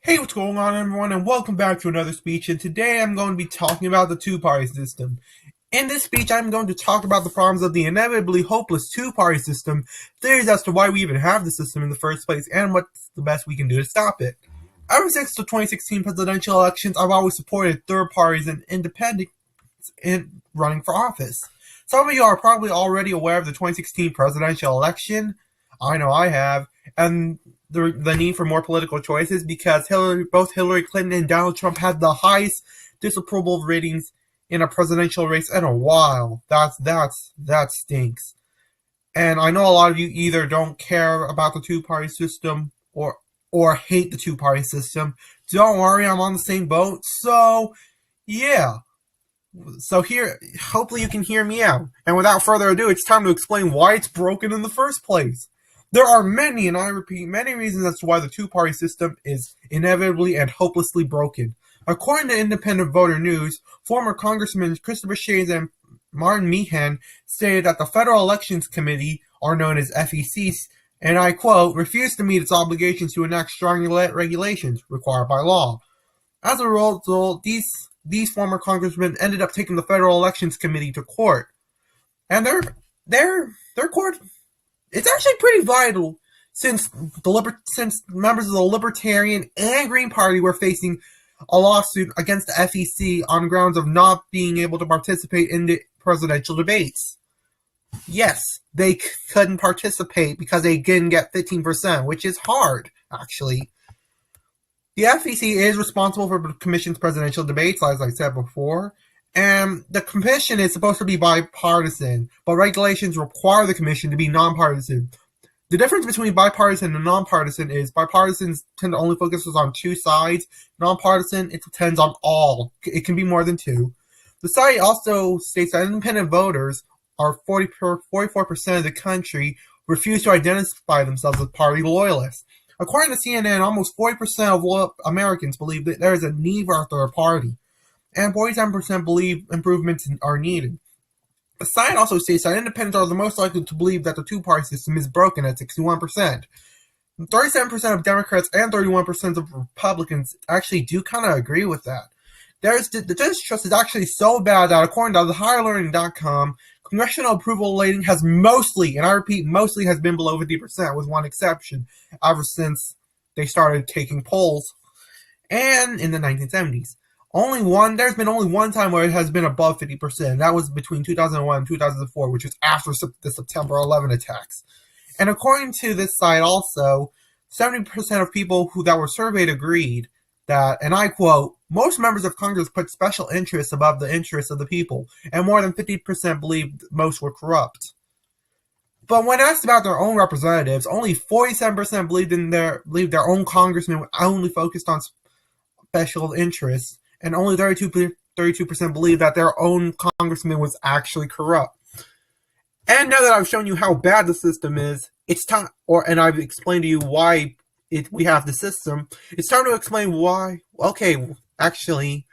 Hey, what's going on, everyone, and welcome back to another speech. And today I'm going to be talking about the two-party system. In this speech, I'm going to talk about the problems of the inevitably hopeless two-party system, theories as to why we even have the system in the first place, and what's the best we can do to stop it. Ever since the 2016 presidential elections, I've always supported third parties and independents in running for office. Some of you are probably already aware of the 2016 presidential election. I know I have. And the need for more political choices because both Hillary Clinton and Donald Trump had the highest disapproval ratings in a presidential race in a while. That stinks. And I know a lot of you either don't care about the two-party system or hate the two-party system. Don't worry, I'm on the same boat. So, yeah. So here, hopefully you can hear me out. And without further ado, it's time to explain why it's broken in the first place. There are many, and I repeat, many reasons as to why the two-party system is inevitably and hopelessly broken. According to Independent Voter News, former Congressmen Christopher Shays and Martin Meehan stated that the Federal Elections Committee, or known as FEC, and I quote, refused to meet its obligations to enact strong regulations required by law. As a result, these former congressmen ended up taking the Federal Elections Committee to court. And their court, it's actually pretty vital since members of the Libertarian and Green Party were facing a lawsuit against the FEC on grounds of not being able to participate in the presidential debates. Yes, they couldn't participate because they didn't get 15%, which is hard, actually. The FEC is responsible for the Commission's presidential debates, as I said before, and the Commission is supposed to be bipartisan, but regulations require the Commission to be nonpartisan. The difference between bipartisan and nonpartisan is bipartisans tend to only focus on two sides. Nonpartisan, it depends on all. It can be more than two. The site also states that independent voters are 44% of the country refuse to identify themselves as party loyalists. According to CNN, almost 40% of Americans believe that there is a need for a third party, and 47% believe improvements are needed. The site also states that independents are the most likely to believe that the two-party system is broken at 61%. 37% of Democrats and 31% of Republicans actually do kind of agree with that. The distrust is actually so bad that according to thehigherlearning.com, congressional approval rating has mostly, and I repeat, mostly has been below 50%, with one exception, ever since they started taking polls, and in the 1970s. There's been only one time where it has been above 50%. That was between 2001 and 2004, which was after the September 11 attacks. And according to this site also, 70% of people that were surveyed agreed that, and I quote, most members of Congress put special interests above the interests of the people, and more than 50% believed most were corrupt. But when asked about their own representatives, only 47% believed their own congressmen were only focused on special interests, and only 32% believed that their own congressman was actually corrupt. And now that I've shown you how bad the system is, it's time, and I've explained to you why we have the system, it's time to explain why. Okay, actually,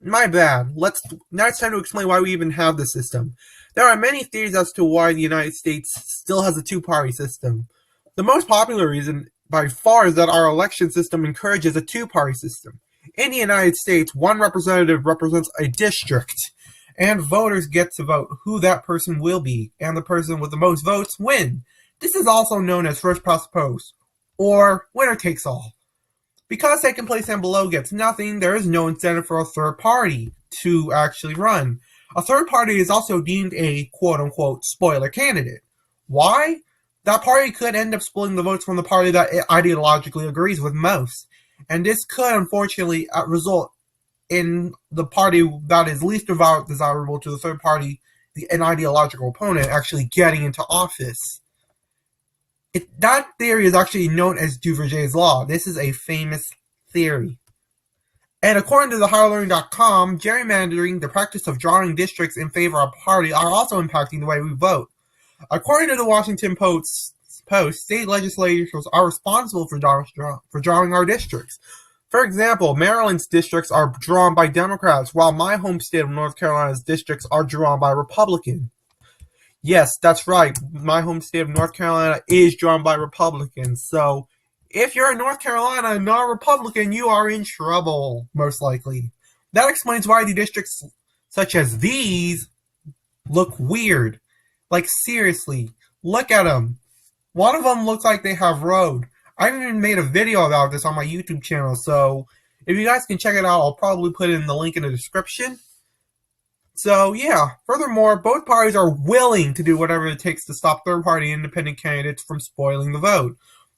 my bad. Now it's time to explain why we even have the system. There are many theories as to why the United States still has a two-party system. The most popular reason, by far, is that our election system encourages a two-party system. In the United States, one representative represents a district, and voters get to vote who that person will be, and the person with the most votes win. This is also known as first past the post, or winner takes all. Because second place and below gets nothing, there is no incentive for a third party to actually run. A third party is also deemed a quote-unquote spoiler candidate. Why? That party could end up splitting the votes from the party that it ideologically agrees with most. And this could, unfortunately, result in the party that is least desirable to the third party, an ideological opponent, actually getting into office. That theory is actually known as Duverger's law. This is a famous theory. And according to thehigherlearning.com, gerrymandering, the practice of drawing districts in favor of a party, are also impacting the way we vote. According to the Washington Post, state legislatures are responsible for drawing our districts. For example, Maryland's districts are drawn by Democrats, while my home state of North Carolina's districts are drawn by Republicans. Yes, that's right. My home state of North Carolina is drawn by Republicans. So If you're in North Carolina and not a Republican, you are in trouble, most likely. That explains why the districts such as these look weird. Like, seriously, look at them. One of them looks like they have road. I even made a video about this on my YouTube channel, so if you guys can check it out, I'll probably put in the link in the description. So, yeah. Furthermore, both parties are willing to do whatever it takes to stop third-party independent candidates from spoiling the vote.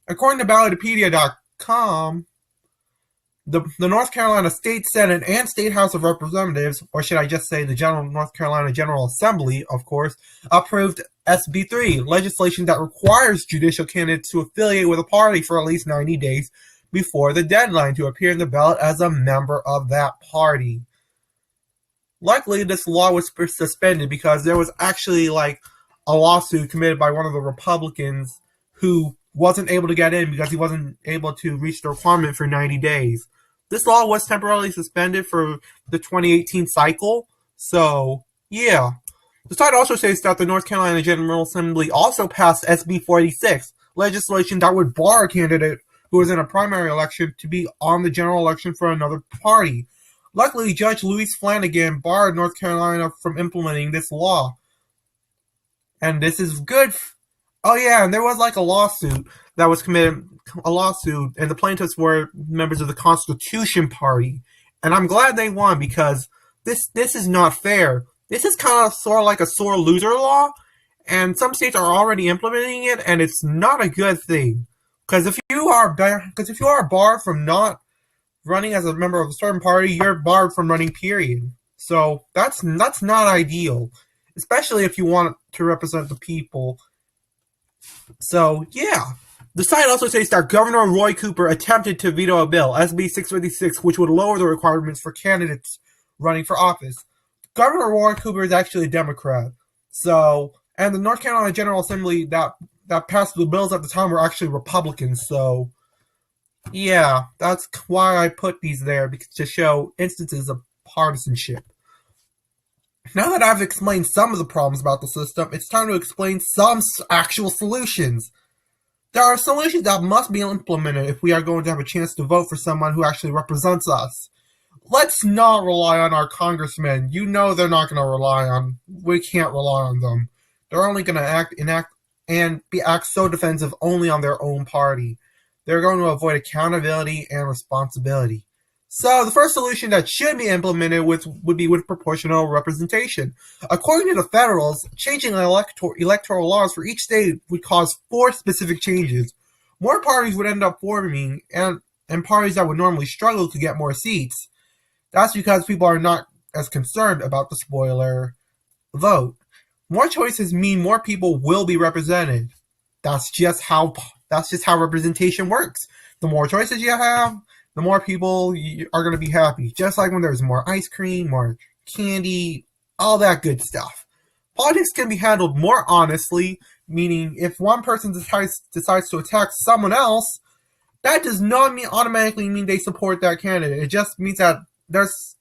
According to Ballotopedia.com, the North Carolina State Senate and State House of Representatives, or should I just say the North Carolina General Assembly, of course, approved SB 3, legislation that requires judicial candidates to affiliate with a party for at least 90 days before the deadline to appear in the ballot as a member of that party. Luckily, this law was suspended because there was actually like a lawsuit committed by one of the Republicans who wasn't able to get in because he wasn't able to reach the requirement for 90 days. This law was temporarily suspended for the 2018 cycle, so yeah. The site also says that the North Carolina General Assembly also passed SB 486, legislation that would bar a candidate who was in a primary election to be on the general election for another party. Luckily, Judge Louis Flanagan barred North Carolina from implementing this law. And this is good. Oh yeah, and there was like a lawsuit that was committed, and the plaintiffs were members of the Constitution Party. And I'm glad they won because this is not fair. This is kind of sort of like a sore loser law, and some states are already implementing it, and it's not a good thing. Because if you are barred from not running as a member of a certain party, you're barred from running, period. So that's not ideal, especially if you want to represent the people. So yeah. The site also says that Governor Roy Cooper attempted to veto a bill, SB 656, which would lower the requirements for candidates running for office. Governor Roy Cooper is actually a Democrat. So, and the North Carolina General Assembly that passed the bills at the time were actually Republicans. So, yeah, that's why I put these there, because to show instances of partisanship. Now that I've explained some of the problems about the system, it's time to explain some actual solutions. There are solutions that must be implemented if we are going to have a chance to vote for someone who actually represents us. Let's not rely on our congressmen. You know they're not going to we can't rely on them. They're only going to act so defensive only on their own party. They're going to avoid accountability and responsibility. So the first solution that should be implemented would be with proportional representation. According to the Federals, changing electoral laws for each state would cause 4 specific changes. More parties would end up forming, and parties that would normally struggle to get more seats. That's because people are not as concerned about the spoiler vote. More choices mean more people will be represented. That's just how representation works. The more choices you have, the more people are going to be happy. Just like when there's more ice cream, more candy, all that good stuff. Politics can be handled more honestly, meaning if one person decides to attack someone else, that does not automatically mean they support that candidate. It just means that this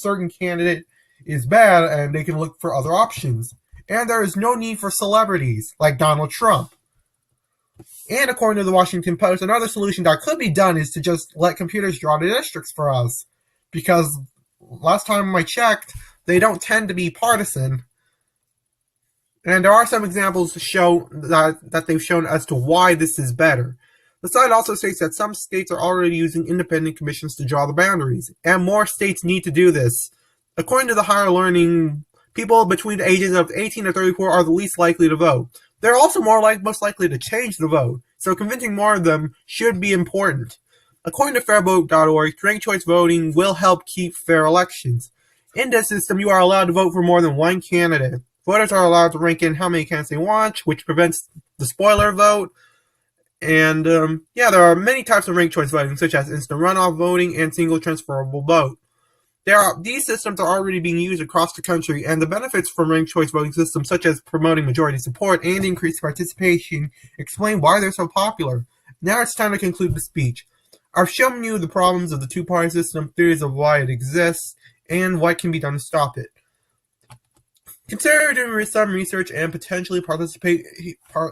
certain candidate is bad and they can look for other options. And there is no need for celebrities like Donald Trump. And according to the Washington Post, another solution that could be done is to just let computers draw the districts for us. Because last time I checked, they don't tend to be partisan. And there are some examples to show that they've shown as to why this is better. The site also states that some states are already using independent commissions to draw the boundaries, and more states need to do this. According to the Higher Learning, people between the ages of 18 to 34 are the least likely to vote. They're also most likely to change the vote, so convincing more of them should be important. According to fairvote.org, ranked choice voting will help keep fair elections. In this system, you are allowed to vote for more than one candidate. Voters are allowed to rank in how many candidates they want, which prevents the spoiler vote. And, there are many types of ranked choice voting, such as instant runoff voting and single transferable vote. These systems are already being used across the country, and the benefits from ranked choice voting systems, such as promoting majority support and increased participation, explain why they're so popular. Now it's time to conclude the speech. I've shown you the problems of the two-party system, theories of why it exists, and what can be done to stop it. Consider doing some research and potentially participate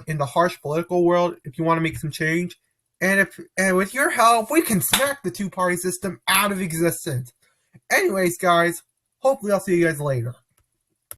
in the harsh political world if you want to make some change. And with your help, we can smack the two-party system out of existence. Anyways, guys, hopefully I'll see you guys later.